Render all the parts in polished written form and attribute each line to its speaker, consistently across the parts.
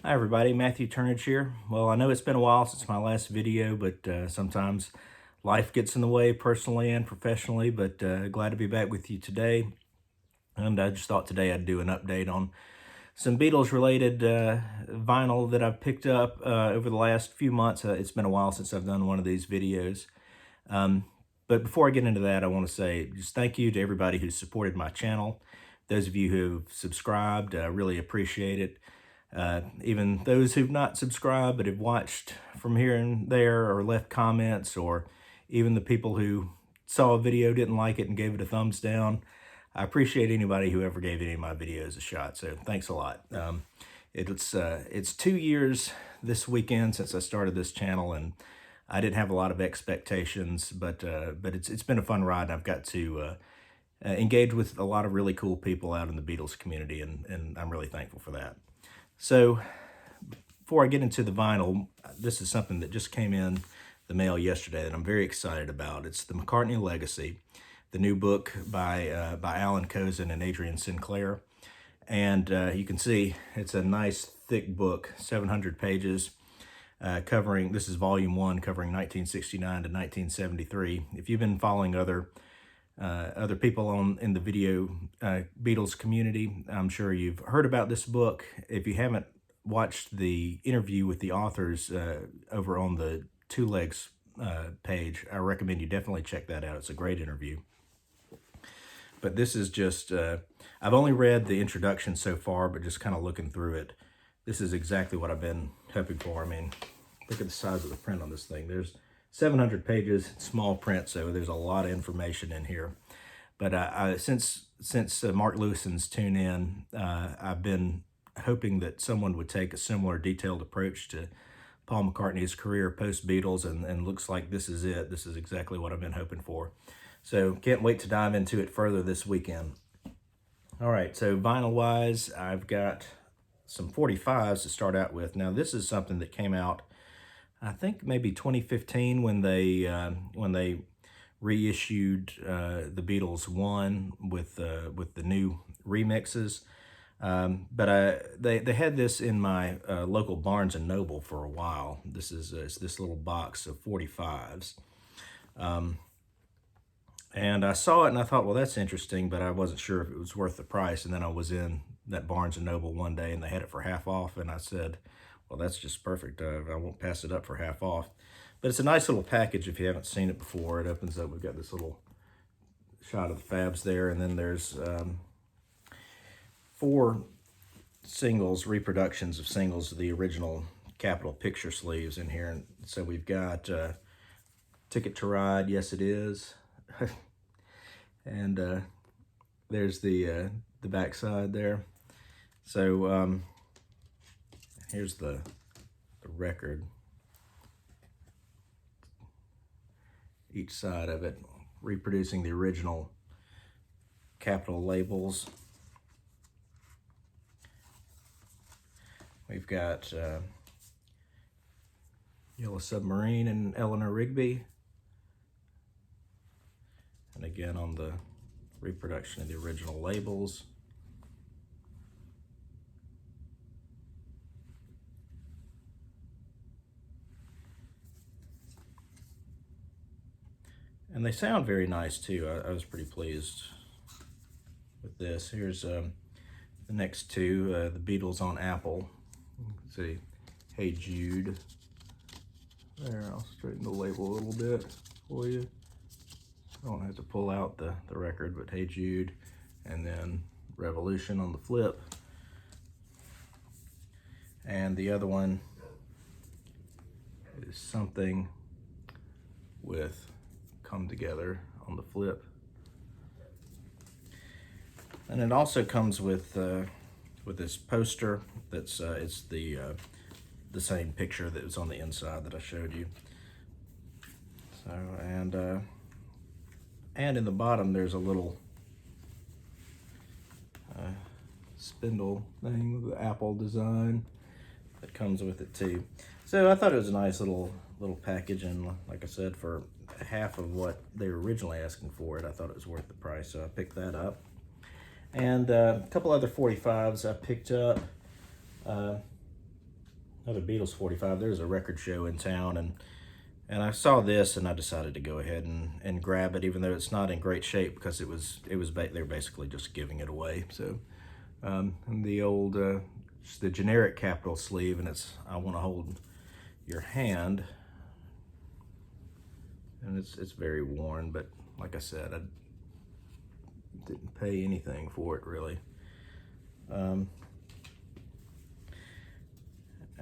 Speaker 1: Hi everybody, Matthew Turnage here. Well, I know it's been a while since my last video, but sometimes life gets in the way personally and professionally, but glad to be back with you today. And I just thought today I'd do an update on some Beatles related vinyl that I've picked up over the last few months. It's been a while since I've done one of these videos. But before I get into that, I want to say just thank you to everybody who's supported my channel. Those of you who've subscribed, I really appreciate it. Even those who've not subscribed but have watched from here and there or left comments, or even the people who saw a video, didn't like it, and gave it a thumbs down. I appreciate anybody who ever gave any of my videos a shot, so thanks a lot. It's 2 years this weekend since I started this channel, and I didn't have a lot of expectations, but it's been a fun ride, and I've got to engage with a lot of really cool people out in the Beatles community, and I'm really thankful for that. So before I get into the vinyl, this is something that just came in the mail yesterday that I'm very excited about. It's the McCartney Legacy, the new book by Alan Kozin and Adrian Sinclair. And you can see it's a nice thick book, 700 pages, covering, this is volume 1, covering 1969 to 1973. If you've been following other people in the video Beatles community, I'm sure you've heard about this book. If you haven't watched the interview with the authors over on the Two Legs page, I recommend you definitely check that out. It's a great interview. But this is just, I've only read the introduction so far, but just kind of looking through it, this is exactly what I've been hoping for. I mean, look at the size of the print on this thing. There's 700 pages, small print, so there's a lot of information in here. But since Mark Lewison's Tune In, I've been hoping that someone would take a similar detailed approach to Paul McCartney's career post-Beatles, and looks like this is it. This is exactly what I've been hoping for. So can't wait to dive into it further this weekend. All right, so vinyl-wise, I've got some 45s to start out with. Now, this is something that came out, I think maybe 2015, when they reissued the Beatles 1 with the new remixes. But they had this in my local Barnes and Noble for a while. This is it's this little box of 45s. And I saw it and I thought, well, that's interesting, but I wasn't sure if it was worth the price. And then I was in that Barnes and Noble one day and they had it for half off, and I said, well, that's just perfect. I won't pass it up for half off. But it's a nice little package if you haven't seen it before. It opens up, we've got this little shot of the Fabs there, and then there's 4 singles, reproductions of singles of the original Capitol picture sleeves in here. And so we've got Ticket to Ride, Yes It Is. And there's the back side there. So here's the record. Each side of it reproducing the original Capitol labels. We've got Yellow Submarine and Eleanor Rigby. And again on the reproduction of the original labels. And they sound very nice too. I was pretty pleased with this. Here's the next two, the Beatles on Apple. Let's see, Hey Jude. There, I'll straighten the label a little bit for you. I don't have to pull out the record, but Hey Jude, and then Revolution on the flip. And the other one is Something with Come Together on the flip. And it also comes with this poster that's it's the same picture that was on the inside that I showed you. So, and in the bottom there's a little spindle thing with the Apple design that comes with it too. So I thought it was a nice little package, and like I said, for half of what they were originally asking for it, I thought it was worth the price, so I picked that up. And a couple other 45s I picked up. another Beatles 45. There's a record show in town, and I saw this, and I decided to go ahead and grab it, even though it's not in great shape because they're basically just giving it away. So, and the old just the generic Capitol sleeve, and it's I want to hold your hand, and it's very worn, but like I said, I didn't pay anything for it really.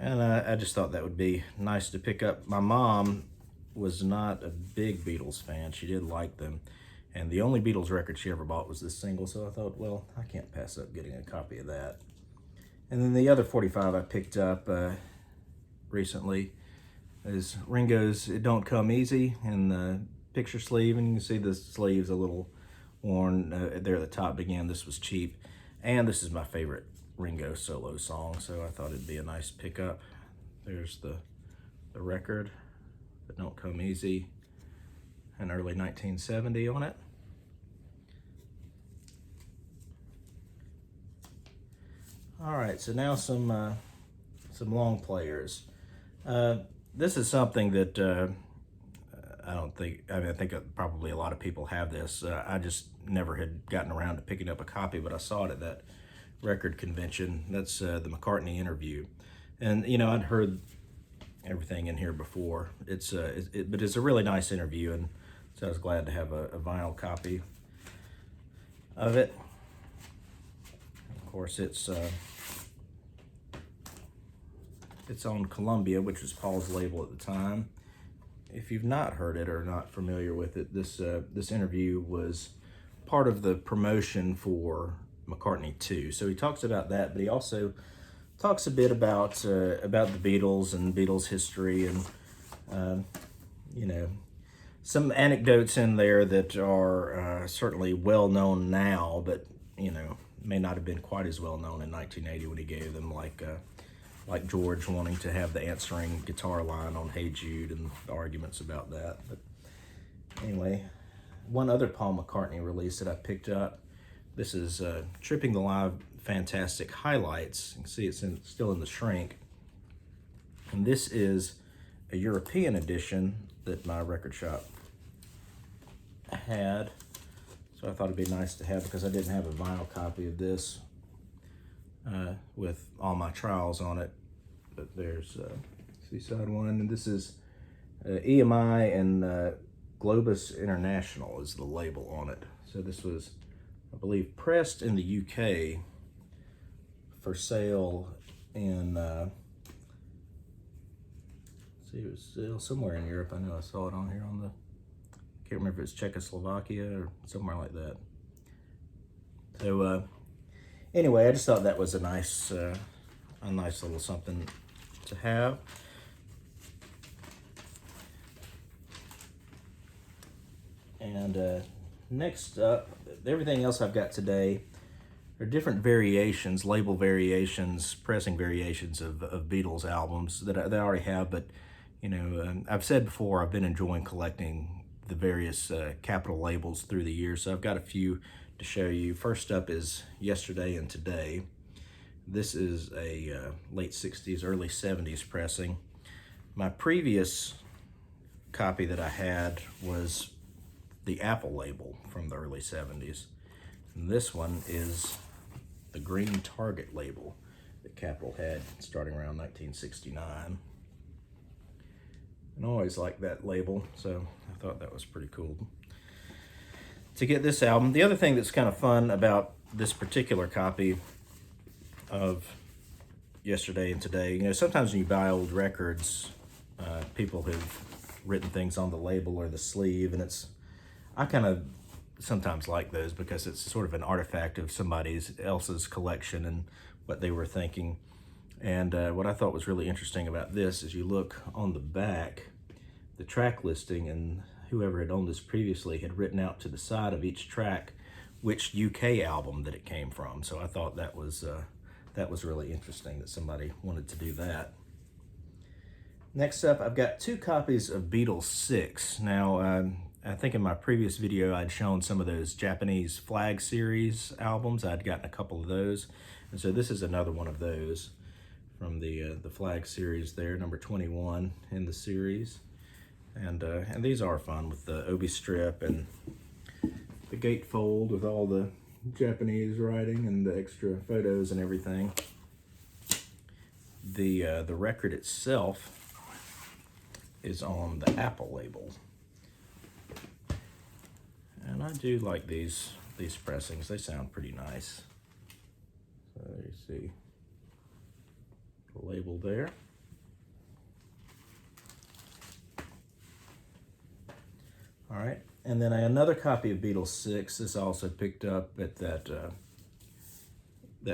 Speaker 1: And I just thought that would be nice to pick up. My mom was not a big Beatles fan. She did like them. And the only Beatles record she ever bought was this single. So I thought, well, I can't pass up getting a copy of that. And then the other 45 I picked up recently is Ringo's It Don't Come Easy in the picture sleeve. And you can see the sleeve's a little worn there at the top. But again, this was cheap. And this is my favorite Ringo solo song, so I thought it'd be a nice pickup. There's the record, It Don't Come Easy, an early 1970 on it. All right, so now some long players. This is something that I think probably a lot of people have this. I just never had gotten around to picking up a copy, but I saw it at that record convention. That's the McCartney interview, and you know, I'd heard everything in here before. But it's a really nice interview, and so I was glad to have a vinyl copy of it. Of course, it's on Columbia, which was Paul's label at the time. If you've not heard it or not familiar with it, this interview was part of the promotion for McCartney 2. So he talks about that, but he also talks a bit about the Beatles and Beatles history, and you know, some anecdotes in there that are certainly well known now, but you know, may not have been quite as well known in 1980 when he gave them, like George wanting to have the answering guitar line on Hey Jude and the arguments about that. But anyway, one other Paul McCartney release that I picked up. This is Tripping the Live Fantastic Highlights. You can see it's still in the shrink. And this is a European edition that my record shop had. So I thought it'd be nice to have, because I didn't have a vinyl copy of this with all my trials on it. But there's Seaside one, and this is EMI and Globus International is the label on it. So this was, I believe, pressed in the UK for sale in, see, it was still somewhere in Europe. I know I saw it on here on the, can't remember if it's Czechoslovakia or somewhere like that. So anyway, I just thought that was a nice little something to have. And next up, everything else I've got today are different variations, label variations, pressing variations of Beatles albums that I already have. But you know, I've said before, I've been enjoying collecting the various Capitol labels through the years. So I've got a few to show you. First up is Yesterday and Today. This is a late 60s, early 70s pressing. My previous copy that I had was the Apple label from the early 70s. And this one is the green Target label that Capitol had starting around 1969. And I always liked that label, so I thought that was pretty cool to get this album. The other thing that's kind of fun about this particular copy of Yesterday and Today, you know, sometimes when you buy old records, people have written things on the label or the sleeve, and I kind of sometimes like those because it's sort of an artifact of somebody else's collection and what they were thinking. And what I thought was really interesting about this is you look on the back, the track listing, and whoever had owned this previously had written out to the side of each track which UK album that it came from. So I thought that was really interesting that somebody wanted to do that. Next up, I've got 2 copies of Beatles 6. Now, I think in my previous video I'd shown some of those Japanese Flag series albums. I'd gotten a couple of those, and so this is another one of those from the flag series there, number 21 in the series. And these are fun with the obi strip and the gatefold with all the Japanese writing and the extra photos and everything. The record itself is on the Apple label. And I do like these pressings. They sound pretty nice. So there you see the label there. All right, and then another copy of Beatles 6 is also picked up at that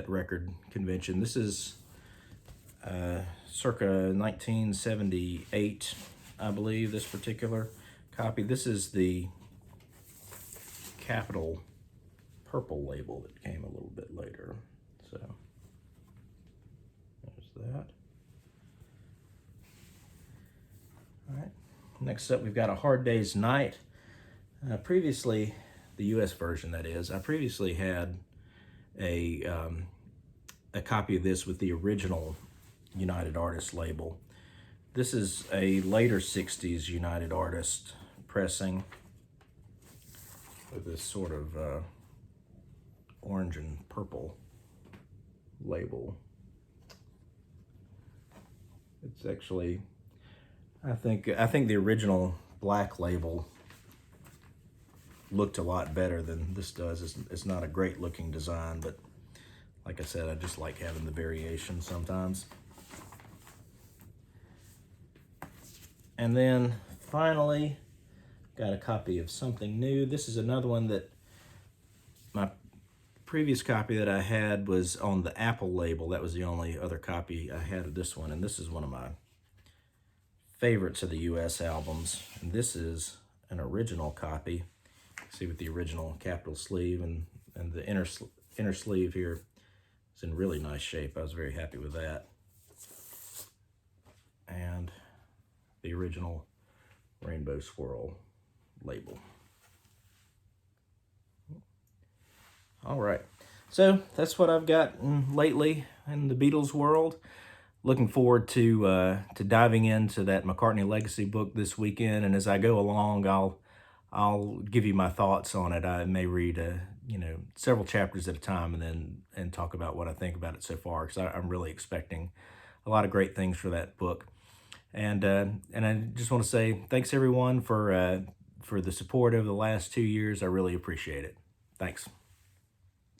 Speaker 1: record convention. This is circa 1978, I believe, this particular copy. This is the Capital purple label that came a little bit later. So there's that. All right, next up we've got A Hard Day's Night. Previously, the US version that is, I previously had a copy of this with the original United Artists label. This is a later 60s United Artists pressing with this sort of orange and purple label. It's actually, I think the original black label looked a lot better than this does. It's not a great looking design, but like I said, I just like having the variation sometimes. And then finally, got a copy of Something New. This is another one that my previous copy that I had was on the Apple label. That was the only other copy I had of this one. And this is one of my favorites of the US albums. And this is an original copy. See, with the original capital sleeve and the inner sleeve here is in really nice shape. I was very happy with that. And the original Rainbow Swirl label. All right, so that's what I've got lately in the Beatles world. Looking forward to diving into that McCartney Legacy book this weekend, and as I go along, I'll give you my thoughts on it. I may read several chapters at a time and talk about what I think about it so far, because I'm really expecting a lot of great things for that book. And I just want to say thanks everyone for the support over the last 2 years. I really appreciate it. Thanks.